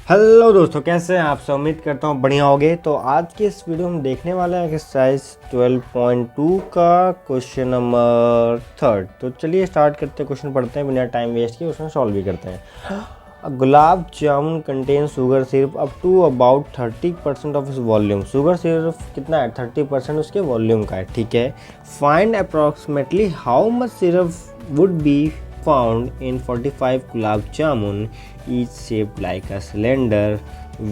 Hello दोस्तों, कैसे हैं आप सब। उम्मीद करता हूँ बढ़िया होगे। तो आज के इस वीडियो में देखने वाले हैं एक्सरसाइज 12.2 का क्वेश्चन नंबर 3। तो चलिए स्टार्ट करते हैं, क्वेश्चन पढ़ते हैं बिना टाइम वेस्ट किए, क्वेश्चन सॉल्व भी करते हैं। गुलाब जामुन कंटेन शुगर सिर्फ अप टू अबाउट 30% ऑफ इस वॉल्यूम। शुगर सिर्फ कितना है, 30% उसके वॉल्यूम का है। ठीक है, find approximately how much syrup would be found in 45 gulab jamun, each shaped like a cylinder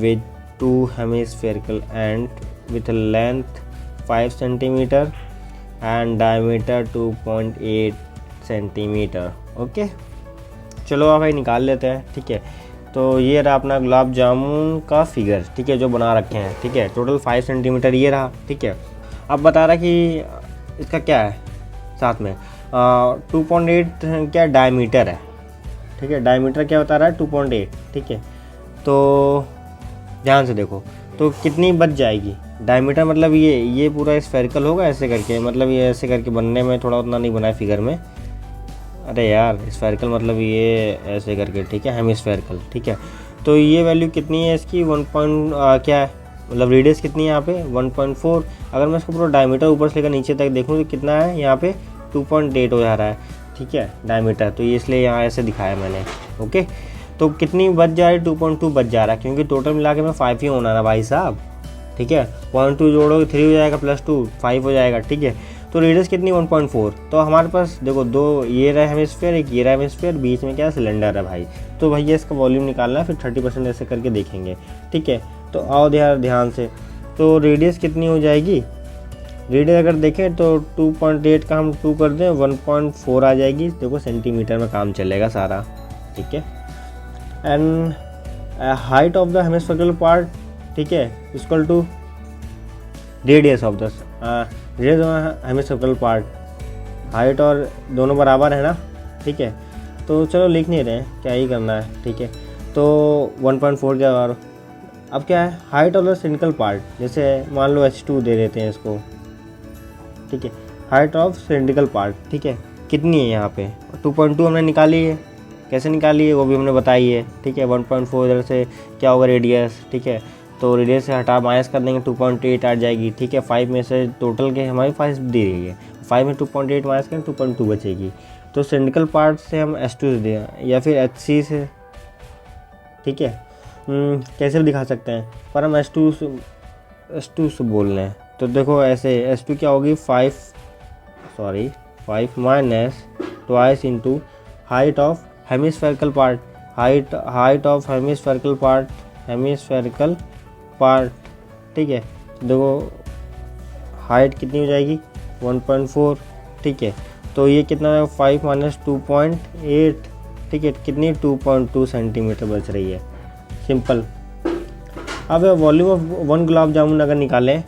with two hemispherical and with a length 5 centimeter and diameter 2.8 centimeter। Okay, चलो आप भाई निकाल लेते हैं। ठीक है, तो ये रहा अपना गुलाब जामुन का फिगर। ठीक है, जो बना रखे हैं। ठीक है, टोटल 5 सेंटीमीटर ये रहा। ठीक है, अब बता रहा कि इसका क्या है साथ में 2.8 क्या डायमीटर है। ठीक है, डायमीटर क्या बता रहा है 2.8। ठीक है, तो ध्यान से देखो तो कितनी बच जाएगी। डायमीटर मतलब ये पूरा स्फेरिकल होगा ऐसे करके, मतलब ये ऐसे करके बनने में थोड़ा उतना नहीं बना है फिगर में। अरे यार, स्फेरिकल मतलब ये ऐसे करके। ठीक है, हेमिस्फेरिकल। ठीक है, तो ये वैल्यू कितनी है इसकी क्या है, मतलब रेडियस कितनी है यहाँ पे 1.4। अगर मैं इसको पूरा डायमीटर ऊपर से लेकर नीचे तक देखूँ तो कितना है यहाँ पे 2.8 हो जा रहा है। ठीक है, डायमीटर, तो ये इसलिए यहाँ ऐसे दिखाया मैंने। ओके, तो कितनी बच जा रही है 2.2 बच जा रहा है, क्योंकि टोटल मिला के मैं 5 ही होना ना भाई साहब। ठीक है, 0.2 जोड़ोगे 3 हो जाएगा, +2 5 हो जाएगा। ठीक है, तो रेडियस कितनी 1.4। तो हमारे पास देखो दो ये रहा हेमिस्फीयर, एक ये रहा हेमिस्फीयर, बीच में क्या सिलेंडर है भाई। तो भैया इसका वॉल्यूम निकालना है, फिर 30% ऐसे करके देखेंगे। ठीक है, तो आओ ध्यान से। तो रेडियस कितनी हो जाएगी, रेडियस अगर देखें तो 2.8 का हम 2 कर दें 1.4 आ जाएगी। देखो सेंटीमीटर में काम चलेगा सारा। ठीक है, and height of the hemispherical part, ठीक है, equal to radius of the hemispherical part. Height और दोनों बराबर है ना। ठीक है, तो चलो लिख नहीं रहे हैं, क्या ही करना है। ठीक है, तो 1.4 क्या और अब क्या है height of the cylindrical part, जैसे मान लो H2 दे देते हैं इसको। ठीक है, हाइट ऑफ सिलिंड्रिकल पार्ट। ठीक है, कितनी है यहाँ पे 2.2 हमने निकाली है। कैसे निकाली है वो भी हमने बताई है। ठीक है, 1.4 इधर से क्या होगा रेडियस। ठीक है, तो रेडियस से हटा माइनस कर देंगे 2.8 आ जाएगी। ठीक है, 5 में से टोटल के हमारी 5 दी रही है, 5 में 2.8 माइनस करें 2.2 बचेगी। तो सिलिंड्रिकल पार्ट से हम H2 से दें या फिर HC से। ठीक है, कैसे भी दिखा सकते हैं, पर हम H2 से बोल रहे हैं। तो देखो ऐसे H2 क्या होगी 5 minus twice into height of hemispherical part, height of hemispherical part. ठीक है, देखो हाइट कितनी हो जाएगी 1.4। ठीक है, तो ये कितना है 5 माइनस 2.8। ठीक है, कितनी 2.2 सेंटीमीटर बच रही है, सिंपल। अब वॉल्यूम ऑफ 1 गुलाब जामुन अगर निकालें,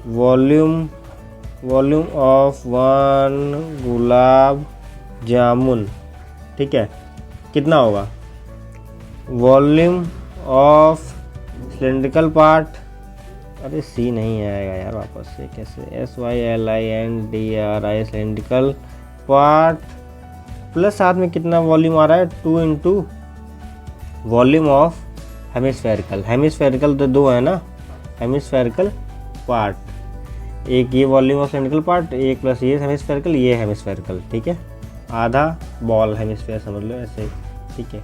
वॉल्यूम ऑफ 1 गुलाब जामुन, ठीक है, कितना होगा वॉल्यूम ऑफ सिलिंड्रिकल पार्ट। अरे सी नहीं आएगा यार, वापस से कैसे, SYLINDRI सिलिंड्रिकल पार्ट प्लस साथ में कितना वॉल्यूम आ रहा है 2 इंटू वॉल्यूम ऑफ हेमिस्फेरिकल तो 2 है ना, हेमिस्फेरिकल पार्ट, एक ये वॉल्यूम ऑफ सिलिंड्रिकल पार्ट, एक प्लस ये हेमिस्फेरिकल, ये हेमिस्फेरिकल। ठीक है, आधा बॉल हेमिस्फेयर समझ लो ऐसे। ठीक है,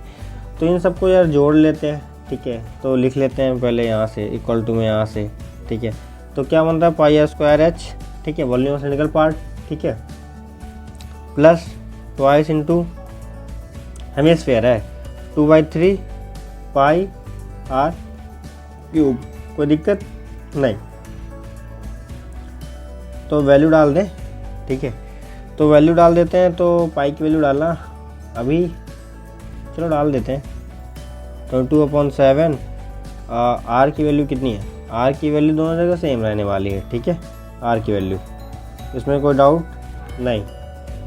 तो इन सबको यार जोड़ लेते हैं। ठीक है, तो लिख लेते हैं पहले यहाँ से इक्वल टू में यहाँ से। ठीक है, तो क्या बन रहा है πr²h। ठीक है, वॉल्यूम ऑफ सिलिंड्रिकल पार्ट। ठीक है, प्लस ट्वाइस इंटू हेमिस्फेयर है 2/3 πr²। कोई दिक्कत नहीं, तो वैल्यू डाल दें। ठीक है, तो वैल्यू डाल देते हैं। तो पाई की वैल्यू डालना अभी, चलो डाल देते हैं 22/7। आर की वैल्यू कितनी है, आर की वैल्यू दोनों जगह सेम रहने वाली है। ठीक है, आर की वैल्यू, इसमें कोई डाउट नहीं।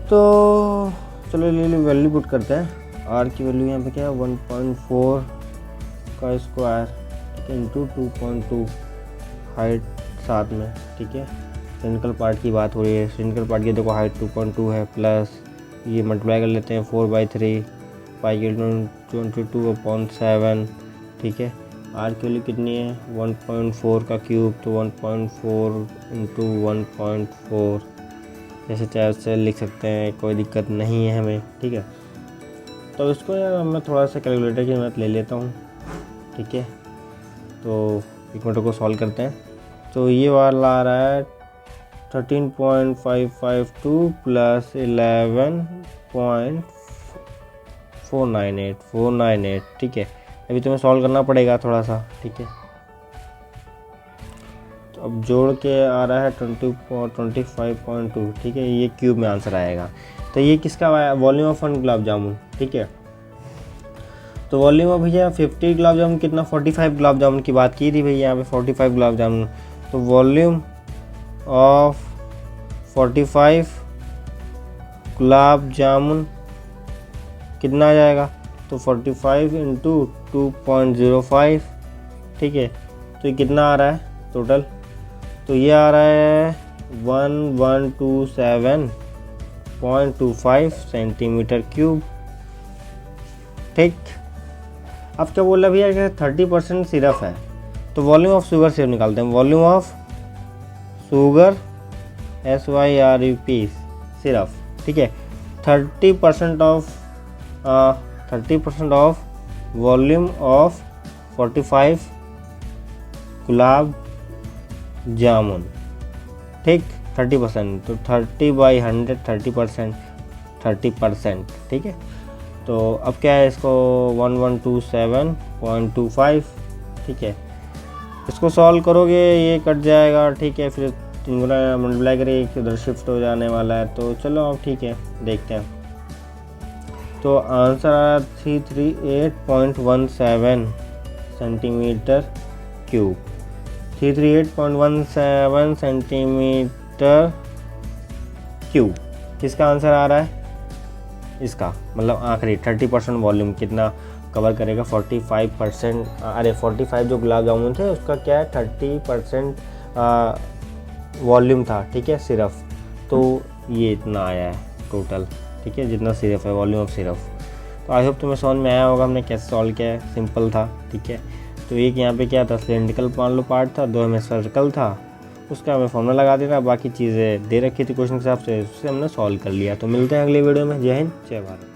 तो चलो ले वैल्यू पुट करते हैं। आर की वैल्यू यहाँ पे क्या है 1.4 का स्क्वायर इंटू 2.2 हाइट साथ में। ठीक है, सिलिंड्रिकल पार्ट की बात हो रही है, सिलिंड्रिकल पार्ट की देखो हाइट 2.2 है, प्लस ये मल्टीप्लाई कर लेते हैं 4/3 पाई 22/7। ठीक है, आर की वैल्यू कितनी है 1.4 का क्यूब, तो 1.4 इंटू 1.4 जैसे चाहे उससे लिख सकते हैं, कोई दिक्कत नहीं है हमें, ठीक है। तो इसको यार मैं थोड़ा सा कैलकुलेटर की मदद ले लेता हूँ, ठीक है। तो एक मिनट को सॉल्व करते हैं। तो ये वाला आ रहा है 13.552 प्लस 11.498, ठीक है। अभी तुम्हें सॉल्व करना पड़ेगा थोड़ा सा, ठीक है। तो अब जोड़ के आ रहा है 25.2, ठीक है। ये क्यूब में आंसर आएगा। तो ये किसका वॉल्यूम ऑफ 1 गुलाब जामुन, ठीक है। तो वॉल्यूम ऑफ भैया 50 गुलाब जामुन कितना, 45 गुलाब जामुन की बात की थी भैया यहाँ पे, 45 गुलाब जामुन। तो वॉल्यूम ऑफ 45 गुलाब जामुन कितना आ जाएगा, तो 45 इंटू 2.05, ठीक है। तो ये कितना आ रहा है टोटल, तो ये आ रहा है 1127.25 सेंटीमीटर क्यूब, ठीक। अब क्या बोल रहा भैया कि 30% सिरप है, तो वॉल्यूम ऑफ शुगर सिरप निकालते हैं। Volume of sugar SYRUP syrup, ठीक है। 30% of volume of 45 gulab jamun, ठीक। 30%, तो 30/100 30%, ठीक है। तो अब क्या है, इसको 1127.25, ठीक है। इसको सॉल्व करोगे ये कट जाएगा, ठीक है। फिर 3 गुना मल्टीप्लाई करिए, इधर शिफ्ट हो जाने वाला है। तो चलो अब ठीक है, देखते हैं। तो आंसर आया 338.17 सेंटीमीटर क्यूब, 338.17 सेंटीमीटर क्यूब। किसका आंसर आ रहा है, इसका मतलब आखिरी 30% वॉल्यूम कितना कवर करेगा, 45%। अरे 45 जो गुलाब जामुन थे उसका क्या है 30% वॉल्यूम था, ठीक है, सिरप। तो ये इतना आया है टोटल, ठीक है, जितना सिरप है, वॉल्यूम ऑफ सिरप। तो आई होप तुम्हें समझ में आया होगा हमने कैसे सॉल्व किया है, सिंपल था, ठीक है। तो एक यहाँ पे क्या था, सिलेंड्रिकल मान लो पार्ट था, 2 में सर्कल था, उसका हमें फॉर्मूला लगा देना, बाकी चीज़ें दे रखी थी क्वेश्चन के हिसाब से, उससे हमने सॉल्व कर लिया। तो मिलते हैं अगले वीडियो में। जय हिंद, जय भारत।